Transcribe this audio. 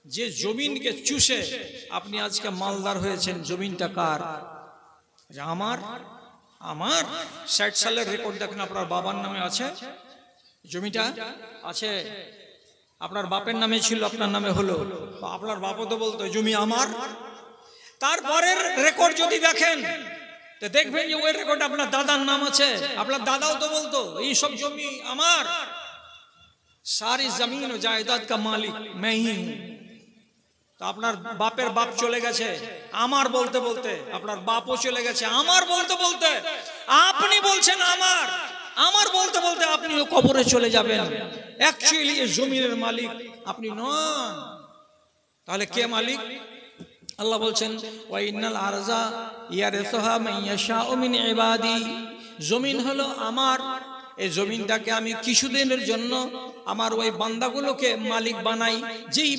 যে জমিনকে চুষে আপনি আজকে মালদার হয়েছেন, জমিনটা কার? আমার। আমার 60 সালের রেকর্ড দেখেন, আপনার বাবার নামে আছে জমিটা? আছে। আপনার বাপের নামে ছিল, আপনার নামে হলো, আপনার বাপও তো বলতো জমি আমার। তারপরের রেকর্ড যদি দেখেন তো দেখবেন যে ওই রেকর্ড আপনার দাদার নাম আছে, আপনার দাদাও তো বলতো এই সব জমি আমার, সারি জমিন ও জায়দাদ কা মালিক मैं ही हूं। তো আপনার বাপের বাপ চলে গেছে আমার বলতে বলতে, আপনার বাপও চলে গেছে আমার বলতে বলতে, আপনি বলছেন আমার, আমার বলতে বলতে আপনিও কবরে চলে যাবেন। অ্যাকচুয়ালি এই জমিনের মালিক আপনি নন। তাহলে কে মালিক? আল্লাহ বলছেন ওয়া ইন্নাল আরজা ইয়ারিসুহা মান ইয়াশাউ মিন ইবাদি, জমিন হলো আমার, এই জমিনটাকে আমি কিছুদিনের জন্য আমার ওই বান্দাগুলোকে মালিক বানাই, যেই